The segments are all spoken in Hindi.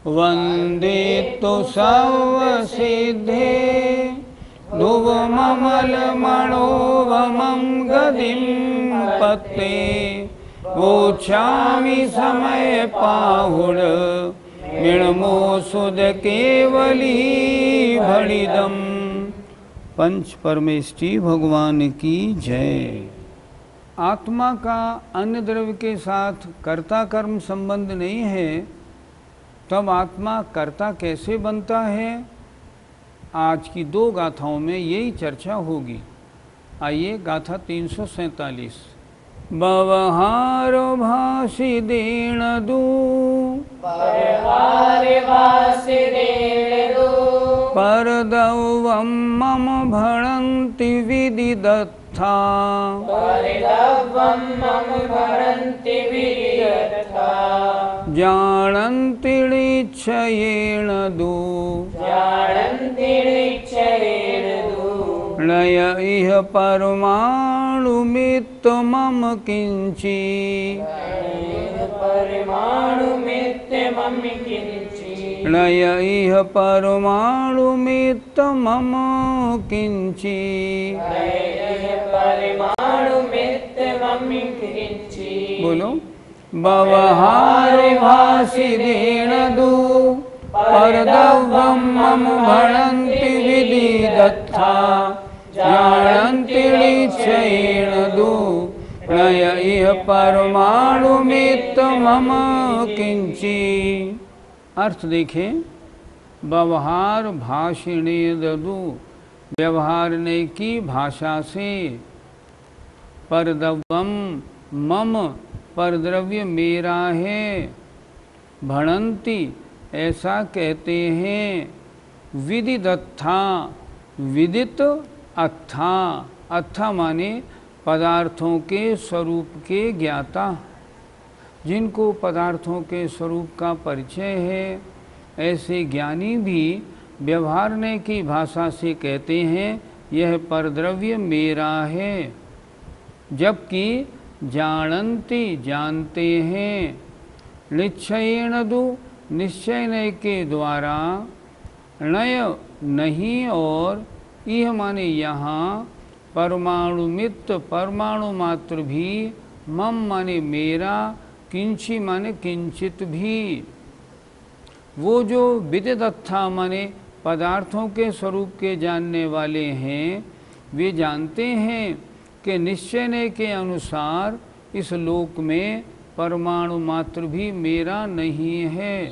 वंदे तो सर्वसिद्धे ध्रुवममलमणोवमं गदिं पत्ते वोच्छामि समय पाहुड मृणमो सुद केवली भणिदम। पंच परमेष्टि भगवान की जय। आत्मा का अन्य द्रव्य के साथ कर्ता कर्म संबंध नहीं है, तब आत्मा कर्ता कैसे बनता है? आज की दो गाथाओं में यही चर्चा होगी। आइए गाथा 347। बवहारो भाषि दीन दू परदौवं मम भणन्ति विदिदत्था जानन्तिरिच्छयेण दू नय इह परमाणुमित्त मम किंची नय इह परमाणुमित्त मम किंची। बोलो। बवहार भाषि दीन दू परदवं मम भणन्ति विदिदत्था जानन्तिरिच्छयेण दू नय इह परमाणुमित्त मम किंची। अर्थ देखें। व्यवहार भाषिणे ददु, व्यवहारने की भाषा से। परद्रव्यम मम, परद्रव्य मेरा है। भणन्ति, ऐसा कहते हैं। विदिदत्था, विदित अत्था, अत्था माने पदार्थों के स्वरूप के ज्ञाता। जिनको पदार्थों के स्वरूप का परिचय है, ऐसे ज्ञानी भी व्यवहारने की भाषा से कहते हैं यह परद्रव्य मेरा है। जबकि जानन्ति, जानते हैं। निश्चयेन दु, निश्चय के द्वारा। नय, नहीं और। यह माने यहाँ। परमाणुमित्त, परमाणु मात्र भी। मम माने मेरा। किंची माने किंचित भी। वो जो विदिदत्था माने पदार्थों के स्वरूप के जानने वाले हैं, वे जानते हैं कि निश्चय के अनुसार इस लोक में परमाणु मात्र भी मेरा नहीं है।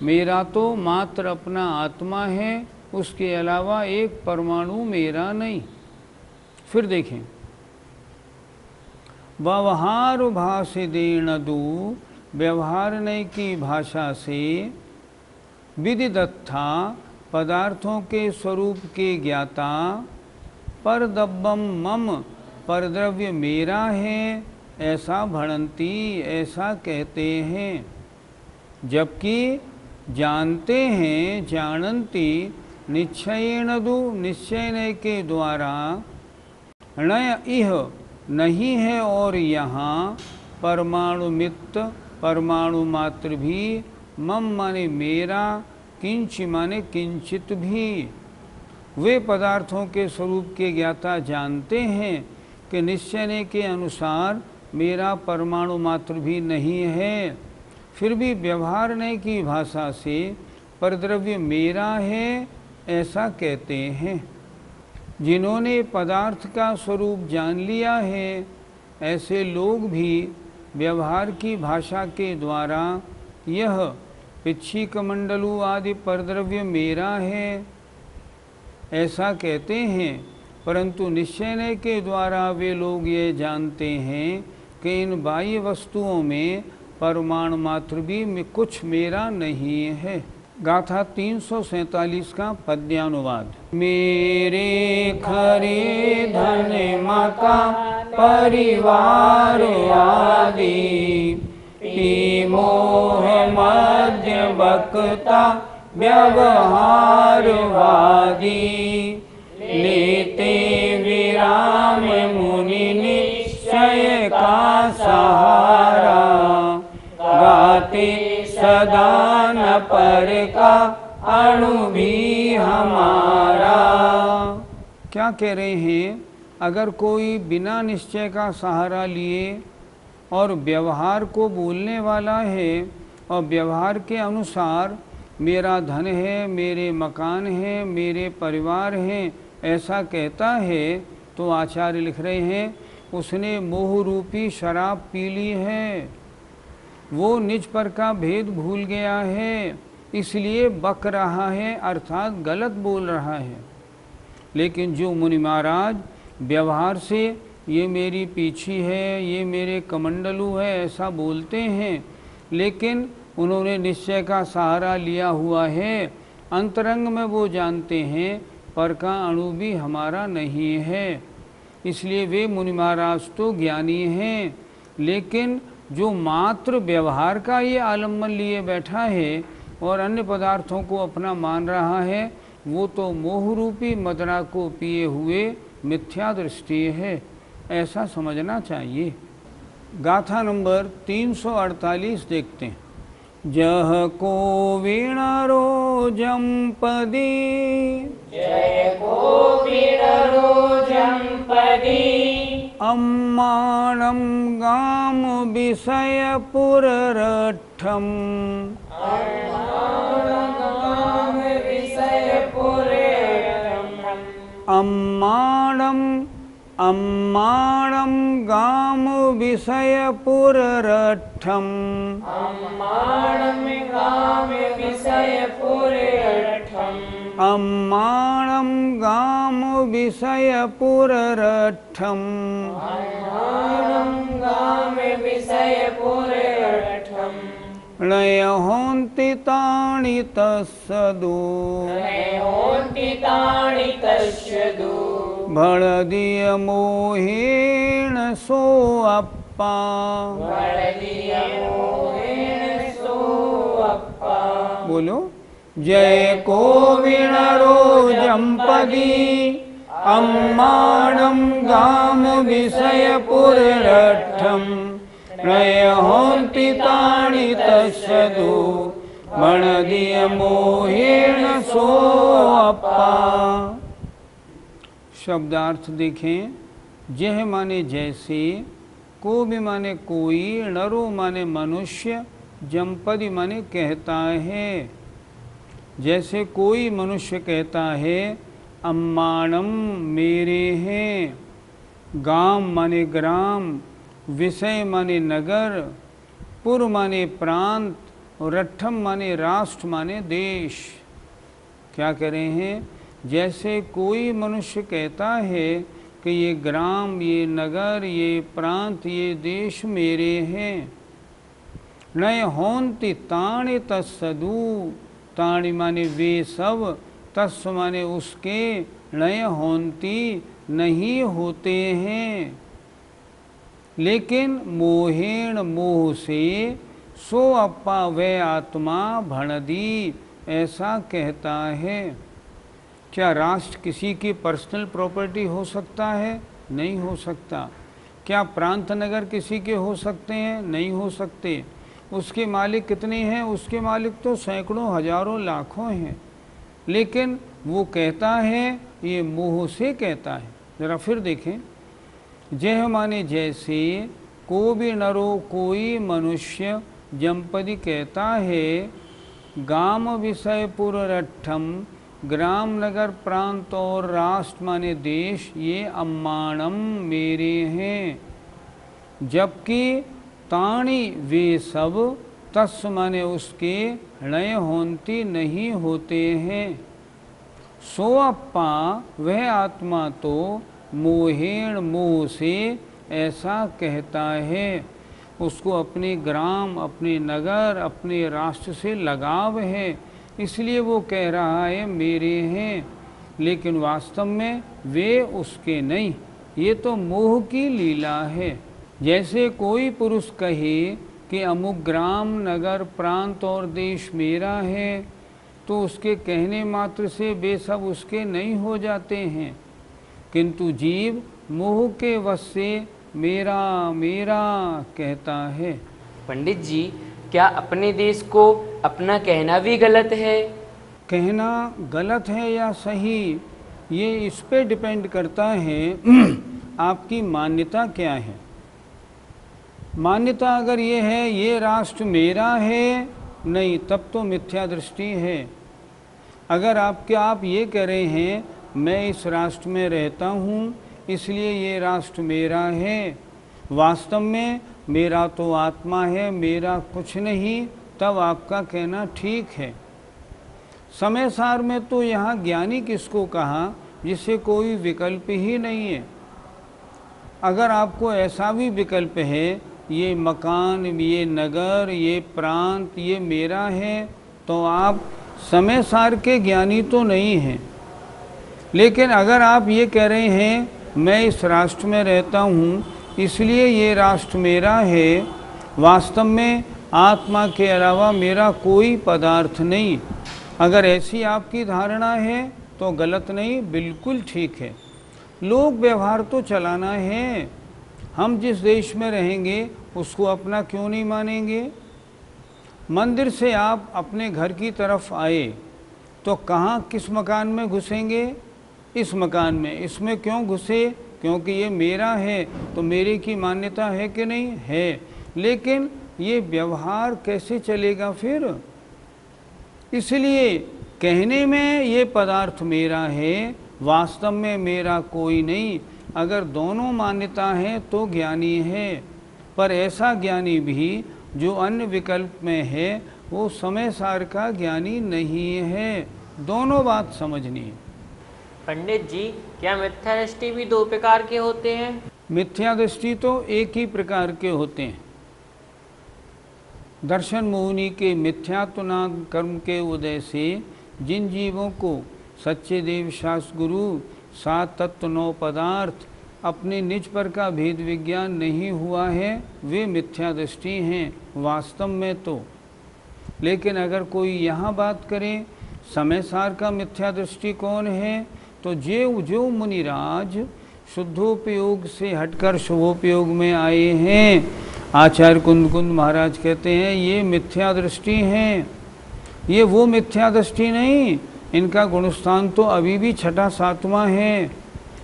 मेरा तो मात्र अपना आत्मा है, उसके अलावा एक परमाणु मेरा नहीं। फिर देखें। व्यवहार भाषिदेन दू, व्यवहारने की भाषा से। विदिदत्था, पदार्थों के स्वरूप के ज्ञाता। परदब्बम मम, परद्रव्य मेरा है। ऐसा भणन्ति, ऐसा कहते हैं। जबकि जानते हैं, जानन्ति निश्चयेन दु, निश्चय के द्वारा। नय इह, नहीं है और यहाँ। परमाणु मित्त, परमाणु मात्र भी। मम माने मेरा। किंच माने किंचित भी। वे पदार्थों के स्वरूप के ज्ञाता जानते हैं कि निश्चय के अनुसार मेरा परमाणु मात्र भी नहीं है। फिर भी व्यवहारने की भाषा से परद्रव्य मेरा है, ऐसा कहते हैं। जिन्होंने पदार्थ का स्वरूप जान लिया है, ऐसे लोग भी व्यवहार की भाषा के द्वारा यह पिच्छीकमंडलु आदि परद्रव्य मेरा है, ऐसा कहते हैं। परंतु निश्चय के द्वारा वे लोग ये जानते हैं कि इन बाह्य वस्तुओं में परमाणु मात्र भी कुछ मेरा नहीं है। गाथा 347 का पद्यानुवाद। मेरे खरे धन मका परिवार आदि, पी मोह मध्य बक्ता व्यवहारवादी। लेते विराम मुनि निश्चय का सहारा, गाते सदा न पर का अणु भी हमारा। क्या कह रहे हैं? अगर कोई बिना निश्चय का सहारा लिए और व्यवहार को बोलने वाला है और व्यवहार के अनुसार मेरा धन है, मेरे मकान है, मेरे परिवार हैं, ऐसा कहता है, तो आचार्य लिख रहे हैं उसने मोह रूपी शराब पी ली है। वो निज पर का भेद भूल गया है, इसलिए बक रहा है, अर्थात गलत बोल रहा है। लेकिन जो मुनि महाराज व्यवहार से ये मेरी पीछी है, ये मेरे कमंडलू है, ऐसा बोलते हैं, लेकिन उन्होंने निश्चय का सहारा लिया हुआ है, अंतरंग में वो जानते हैं पर का अणु भी हमारा नहीं है, इसलिए वे मुनि महाराज तो ज्ञानी हैं। लेकिन जो मात्र व्यवहार का ये आलम्बन लिए बैठा है और अन्य पदार्थों को अपना मान रहा है, वो तो मोह रूपी मदरा को पिए हुए मिथ्या दृष्टि है, ऐसा समझना चाहिए। गाथा नंबर 348 देखते हैं। जह को वीणरो जंपदी, जय को वीणरो जंपदी, अम्माणं गाम विषय पुररठम, अम्माणं विषय पुररठम, अम्माणं गाम विषय पुररठम, अम्माणं गाम विषय पुररठम, अम्माणं गाम विषय पुररठम, अम्माणं गाम विषय पुररठम, नय होन्ति तानि तस्सदो, नयोन्ति तानि तस्सदो, भणदीय मोहेन सोऽप्पा, भणदीय मोहेन सोऽप्पा। बोलो। जय को वीणरो जंपदी, अम्माणं गाम विषय पुररठम, नय होन्ति तानि तस्सदो, भणदीय मोहेन सोऽप्पा। शब्दार्थ देखें। जह माने जैसे, को भी माने कोई, नरो माने मनुष्य, जंपदी माने कहता है। जैसे कोई मनुष्य कहता है अम्माणम मेरे हैं, गाम माने ग्राम, विषय माने नगर, पुर माने प्रांत, रट्ठम माने राष्ट्र माने देश। क्या कह रहे हैं? जैसे कोई मनुष्य कहता है कि ये ग्राम, ये नगर, ये प्रांत, ये देश मेरे हैं। नय होन्ति तानि तस्सदु, तानि माने वे सब, तस्स माने उसके, नय होन्ति नहीं होते हैं। लेकिन मोहेण मोह से, सो अप्पा वह आत्मा भणदी ऐसा कहता है। क्या राष्ट्र किसी की पर्सनल प्रॉपर्टी हो सकता है? नहीं हो सकता। क्या प्रांत नगर किसी के हो सकते हैं? नहीं हो सकते। उसके मालिक कितने हैं? उसके मालिक तो सैकड़ों, हजारों, लाखों हैं। लेकिन वो कहता है, ये मोह से कहता है। ज़रा फिर देखें। जह माने जैसे, को भी नरो कोई मनुष्य, जंपदी कहता है, गाम विषय पुररठम, ग्राम नगर प्रांत और राष्ट्र माने देश, ये अम्माणम मेरे हैं। जबकि ताणी वे सब, तस् माने उसके, नय होन्ति नहीं होते हैं। सो अप्पा वह आत्मा तो, मोहेण मोह से ऐसा कहता है। उसको अपने ग्राम, अपने नगर, अपने राष्ट्र से लगाव है, इसलिए वो कह रहा है मेरे हैं। लेकिन वास्तव में वे उसके नहीं। ये तो मोह की लीला है। जैसे कोई पुरुष कहे कि अमुक ग्राम, नगर, प्रांत और देश मेरा है, तो उसके कहने मात्र से वे सब उसके नहीं हो जाते हैं। किंतु जीव मोह के वश से मेरा मेरा कहता है। पंडित जी, क्या अपने देश को अपना कहना भी गलत है? कहना गलत है या सही, ये इस पे डिपेंड करता है आपकी मान्यता क्या है। मान्यता अगर ये है ये राष्ट्र मेरा है, नहीं, तब तो मिथ्या दृष्टि है। अगर आप ये कह रहे हैं मैं इस राष्ट्र में रहता हूँ इसलिए ये राष्ट्र मेरा है, वास्तव में मेरा तो आत्मा है, मेरा कुछ नहीं, तब आपका कहना ठीक है। समय सार में तो यहाँ ज्ञानी किसको कहा जिसे कोई विकल्प ही नहीं है। अगर आपको ऐसा भी विकल्प है ये मकान, ये नगर, ये प्रांत ये मेरा है, तो आप समय सार के ज्ञानी तो नहीं हैं। लेकिन अगर आप ये कह रहे हैं मैं इस राष्ट्र में रहता हूँ इसलिए ये राष्ट्र मेरा है, वास्तव में आत्मा के अलावा मेरा कोई पदार्थ नहीं, अगर ऐसी आपकी धारणा है तो गलत नहीं, बिल्कुल ठीक है। लोक व्यवहार तो चलाना है। हम जिस देश में रहेंगे उसको अपना क्यों नहीं मानेंगे। मंदिर से आप अपने घर की तरफ आए तो कहाँ किस मकान में घुसेंगे? इस मकान में। इसमें क्यों घुसे? क्योंकि ये मेरा है, तो मेरे की मान्यता है कि नहीं है। लेकिन ये व्यवहार कैसे चलेगा फिर? इसलिए कहने में ये पदार्थ मेरा है, वास्तव में मेरा कोई नहीं। अगर दोनों मान्यता है तो ज्ञानी है, पर ऐसा ज्ञानी भी जो अन्य विकल्प में है वो समय सार का ज्ञानी नहीं है। दोनों बात समझनी है। पंडित जी, क्या मिथ्या दृष्टि भी दो प्रकार के होते हैं? मिथ्या दृष्टि तो एक ही प्रकार के होते हैं। दर्शन मोहिनी के मिथ्यात्वनाद कर्म के उदय से जिन जीवों को सच्चे देव शास्त्र गुरु 7 तत्व 9 पदार्थ अपने निज पर का भेद विज्ञान नहीं हुआ है वे मिथ्या दृष्टि हैं वास्तव में तो। लेकिन अगर कोई यहाँ बात करें समय सार का मिथ्या दृष्टि कौन है, तो जो मुनिराज शुद्धोपयोग से हटकर शुभोपयोग में आए हैं, आचार्य कुंद महाराज कहते हैं ये मिथ्या दृष्टि हैं। ये वो मिथ्या दृष्टि नहीं, इनका गुणस्थान तो अभी भी 6ठा 7वां है,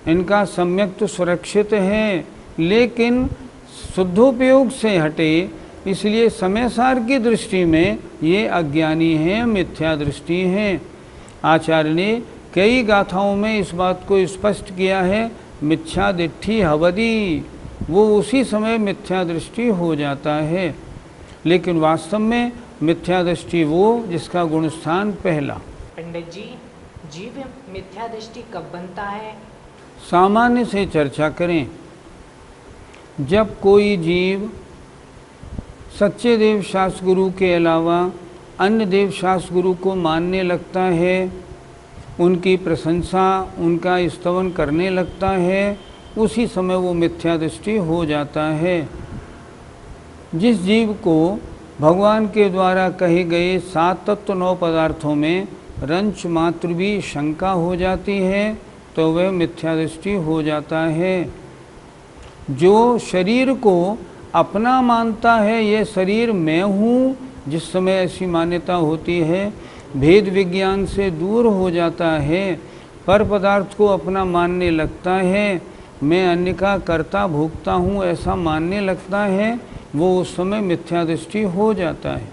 इनका सम्यक तो सुरक्षित है, लेकिन शुद्धोपयोग से हटे इसलिए समय सार की दृष्टि में ये अज्ञानी हैं, मिथ्या दृष्टि हैं। आचार्य ने कई गाथाओं में इस बात को स्पष्ट किया है, मिथ्या दिट्ठी हवदी, वो उसी समय मिथ्या दृष्टि हो जाता है। लेकिन वास्तव में मिथ्या दृष्टि वो जिसका गुणस्थान पहला। पंडित जी, जीव मिथ्या दृष्टि कब बनता है? सामान्य से चर्चा करें। जब कोई जीव सच्चे देव शास्त्र गुरु के अलावा अन्य देव शास्त्र गुरु को मानने लगता है, उनकी प्रशंसा उनका स्तवन करने लगता है, उसी समय वो मिथ्या दृष्टि हो जाता है। जिस जीव को भगवान के द्वारा कहे गए 7 तत्व 9 पदार्थों में रंच मात्र भी शंका हो जाती है तो वह मिथ्या दृष्टि हो जाता है। जो शरीर को अपना मानता है, ये शरीर मैं हूँ, जिस समय ऐसी मान्यता होती है भेद विज्ञान से दूर हो जाता है, पर पदार्थ को अपना मानने लगता है, मैं अन्य का कर्ता भोगता हूँ ऐसा मानने लगता है, वो उस समय मिथ्या दृष्टि हो जाता है।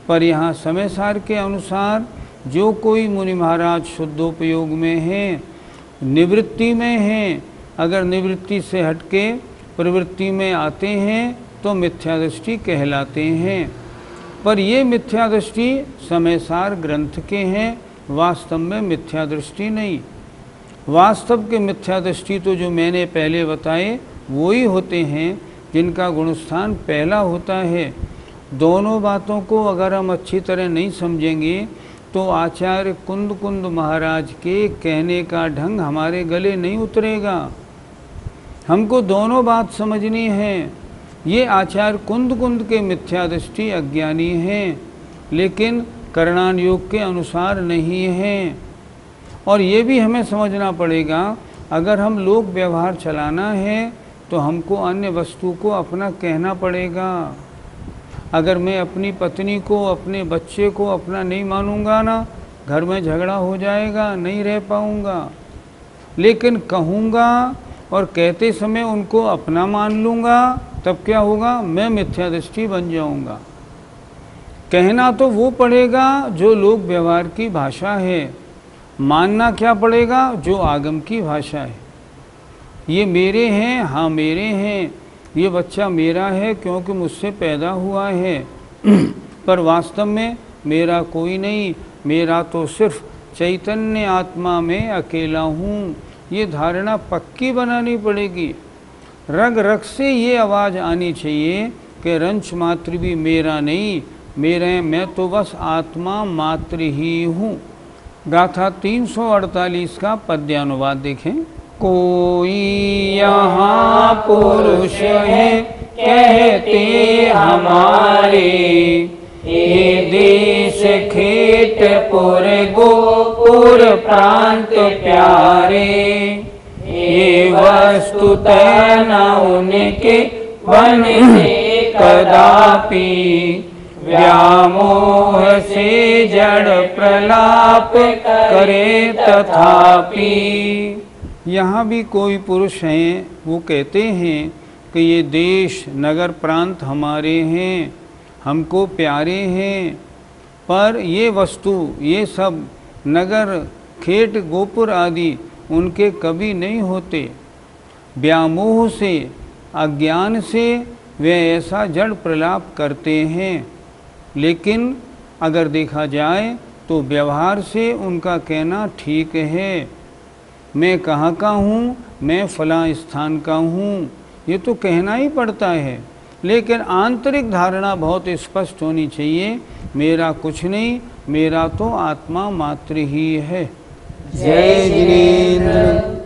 पर यहाँ समय सार के अनुसार जो कोई मुनि महाराज शुद्धोपयोग में हैं, निवृत्ति में हैं, अगर निवृत्ति से हटके प्रवृत्ति में आते हैं तो मिथ्या दृष्टि कहलाते हैं। पर ये मिथ्या दृष्टि समय सार ग्रंथ के हैं, वास्तव में मिथ्या दृष्टि नहीं। वास्तव के मिथ्या दृष्टि तो जो मैंने पहले बताए वो ही होते हैं जिनका गुणस्थान पहला होता है। दोनों बातों को अगर हम अच्छी तरह नहीं समझेंगे तो आचार्य कुंद महाराज के कहने का ढंग हमारे गले नहीं उतरेगा। हमको दोनों बात समझनी है। ये आचार्य कुंद के मिथ्या दृष्टि अज्ञानी हैं, लेकिन करणान योग के अनुसार नहीं हैं। और ये भी हमें समझना पड़ेगा, अगर हम लोक व्यवहार चलाना है तो हमको अन्य वस्तु को अपना कहना पड़ेगा। अगर मैं अपनी पत्नी को, अपने बच्चे को अपना नहीं मानूंगा ना, घर में झगड़ा हो जाएगा, नहीं रह पाऊंगा। लेकिन कहूँगा और कहते समय उनको अपना मान लूँगा, तब क्या होगा, मैं मिथ्या दृष्टि बन जाऊँगा। कहना तो वो पड़ेगा जो लोक व्यवहार की भाषा है, मानना क्या पड़ेगा, जो आगम की भाषा है। ये मेरे हैं, हाँ मेरे हैं, ये बच्चा मेरा है क्योंकि मुझसे पैदा हुआ है, पर वास्तव में मेरा कोई नहीं, मेरा तो सिर्फ चैतन्य आत्मा में अकेला हूँ। ये धारणा पक्की बनानी पड़ेगी। रग रग से ये आवाज़ आनी चाहिए कि रंच मात्र भी मेरा नहीं, मेरे मैं तो बस आत्मा मात्र ही हूँ। गाथा 348 का पद्यानुवाद देखें। कोई यहाँ पुरुष है कहते हमारे, ये देश खेत पुर गोपुर प्रांत प्यारे, ये वस्तुतः न उनके वन से कदापि, व्यामोह से जड़ प्रलाप करे तथापि। यहाँ भी कोई पुरुष हैं, वो कहते हैं कि ये देश नगर प्रांत हमारे हैं, हमको प्यारे हैं, पर ये वस्तु, ये सब नगर खेत गोपुर आदि उनके कभी नहीं होते। व्यामोह से, अज्ञान से वे ऐसा जड़ प्रलाप करते हैं। लेकिन अगर देखा जाए तो व्यवहार से उनका कहना ठीक है। मैं कहाँ का हूँ, मैं फलां स्थान का हूँ, ये तो कहना ही पड़ता है। लेकिन आंतरिक धारणा बहुत स्पष्ट होनी चाहिए, मेरा कुछ नहीं, मेरा तो आत्मा मात्र ही है। जय जिनेंद्र।